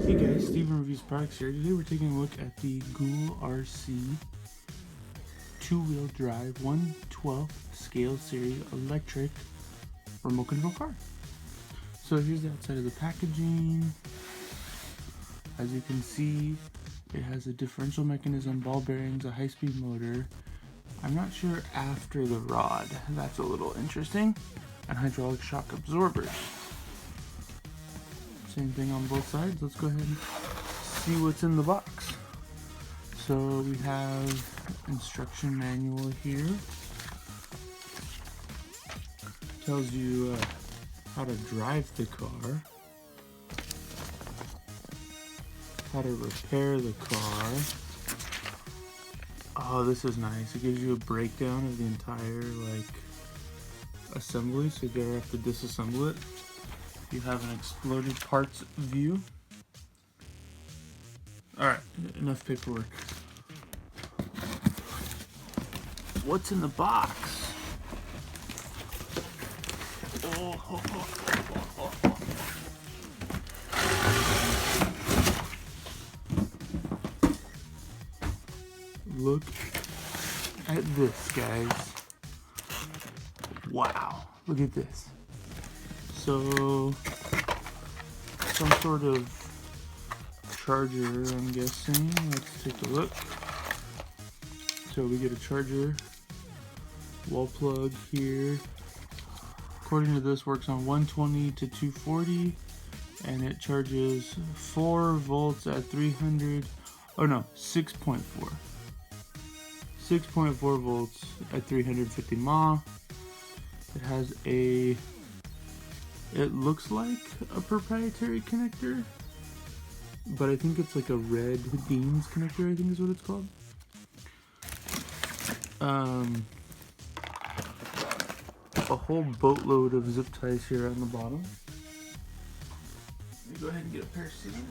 Hey guys, Steven Reviews Products here. Today we're taking a look at the GoolRC two-wheel drive 1/12 scale series electric remote control car. So here's the outside of the packaging. As you can see, it has a differential mechanism, ball bearings, a high-speed motor. I'm not sure after the rod. That's a little interesting. And hydraulic shock absorbers. Same thing on both sides. Let's go ahead and see what's in the box. So we have instruction manual here. Tells you how to drive the car, how to repair the car. Oh, this is nice. It gives you a breakdown of the entire assembly, so you never have to disassemble it. You have an exploded parts view. Alright, enough paperwork. What's in the box? Oh. Look at this, guys. Wow, look at this. So, some sort of charger, I'm guessing. Let's take a look. So we get a charger, wall plug here. According to this, works on 120 to 240, and it charges 4 volts at 300. Oh no, 6.4. 6.4 volts at 350 mAh. It has a. It looks like a proprietary connector, but I think it's like a red beans connector, I think is what it's called. A whole boatload of zip ties here on the bottom. Let me go ahead and get a pair of scissors.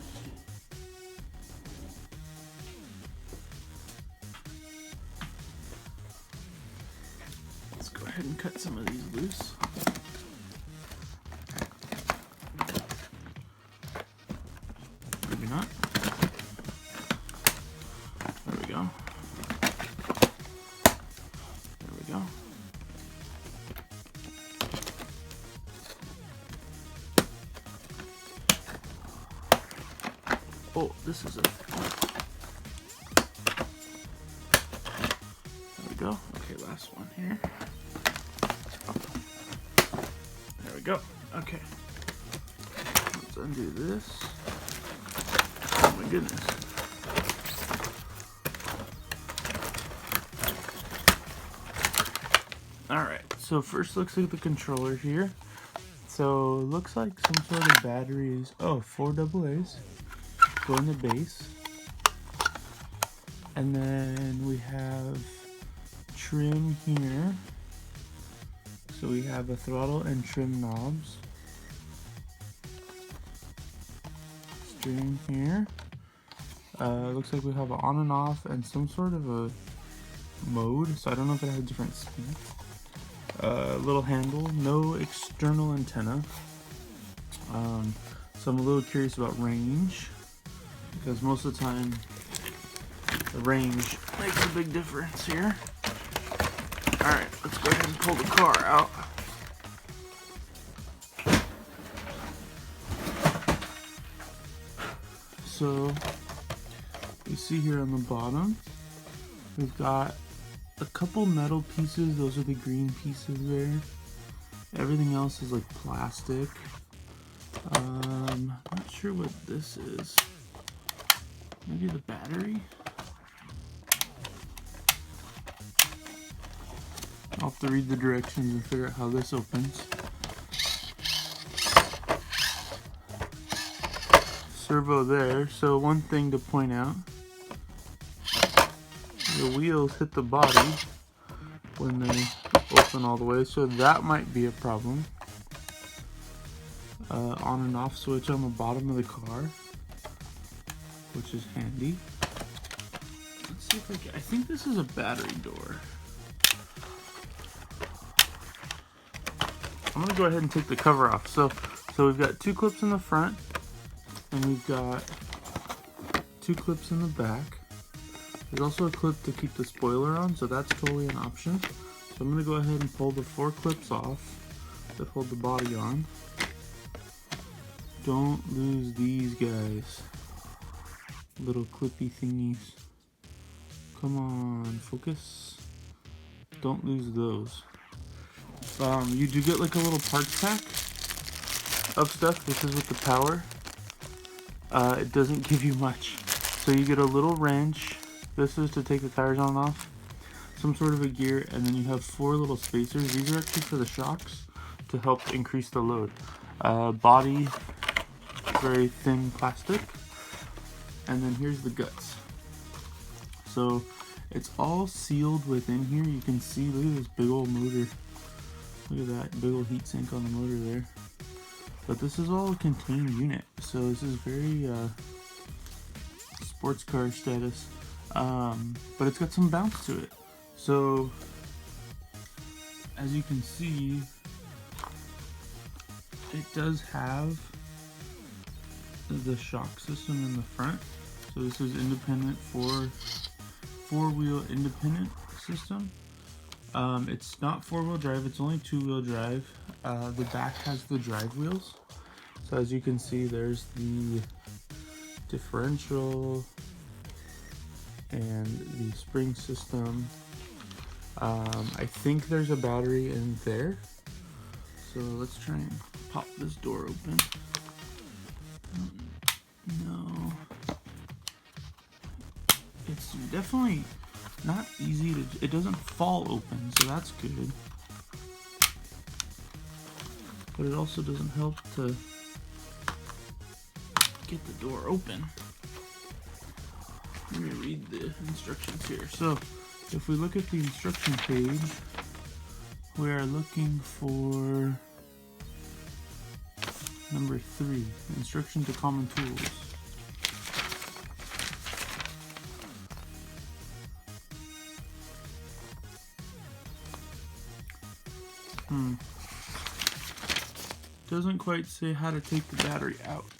Let's go ahead and cut some of these loose. Maybe not. There we go. There we go. Oh, this is a... There we go. Okay, last one here. There we go. Okay. Let's undo this. Oh my goodness. Alright, so first let's look at the controller here. So it looks like some sort of batteries. Oh, 4 AA's. Go in the base. And then we have trim here. So we have a throttle and trim knobs. Steering here. Looks like we have an on and off and some sort of a mode. So I don't know if it has different speeds. Little handle, no external antenna. So I'm a little curious about range, because most of the time the range makes a big difference here. Alright, let's go ahead and pull the car out. So you see here on the bottom, we've got a couple metal pieces. Those are the green pieces there. Everything else is like plastic. Not sure what this is. Maybe the battery? I'll have to read the directions and figure out how this opens. Servo there. So one thing to point out, the wheels hit the body when they open all the way, so that might be a problem. On and off switch on the bottom of the car, which is handy. Let's see if I think this is a battery door. I'm gonna go ahead and take the cover off. So we've got two clips in the front, and we've got 2 clips in the back. There's also a clip to keep the spoiler on, so that's totally an option. So I'm going to go ahead and pull the 4 clips off that hold the body on. Don't lose these guys. Little clippy thingies. Come on, focus. Don't lose those. You do get like a little parts pack of stuff. This is with the power. It doesn't give you much. So you get a little wrench. This is to take the tires on and off. Some sort of a gear, and then you have 4 little spacers. These are actually for the shocks to help increase the load. Body, very thin plastic. And then here's the guts. So it's all sealed within here. You can see, look at this big old motor. Look at that big old heat sink on the motor there. But this is all a contained unit. So this is very sports car status. But it's got some bounce to it. So as you can see, it does have the shock system in the front. So this is independent four-wheel independent system. It's not 4-wheel drive, it's only 2-wheel drive. The back has the drive wheels. So as you can see, there's the differential and the spring system. I think there's a battery in there. So let's try and pop this door open. No. It's definitely not easy to, it doesn't fall open, so that's good. But it also doesn't help to get the door open. Let me read the instructions here. So if we look at the instruction page, we are looking for number 3, instruction to common tools. Doesn't quite say how to take the battery out.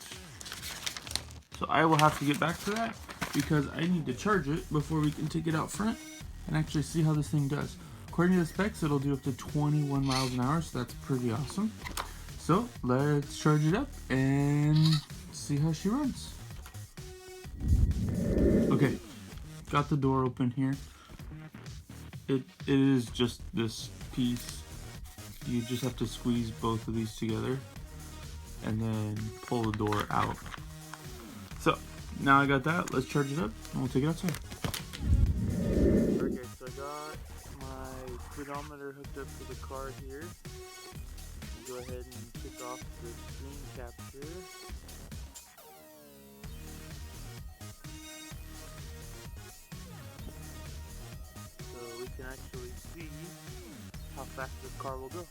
So I will have to get back to that because I need to charge it before we can take it out front and actually see how this thing does. According to the specs, it'll do up to 21 miles an hour, so that's pretty awesome. So let's charge it up and see how she runs. Okay, got the door open here. It is just this piece. You just have to squeeze both of these together and then pull the door out. So now I got that, let's charge it up and we'll take it outside. Okay, so I got my speedometer hooked up to the car here. Go ahead and kick off the screen capture. So we can actually see how fast this car will go.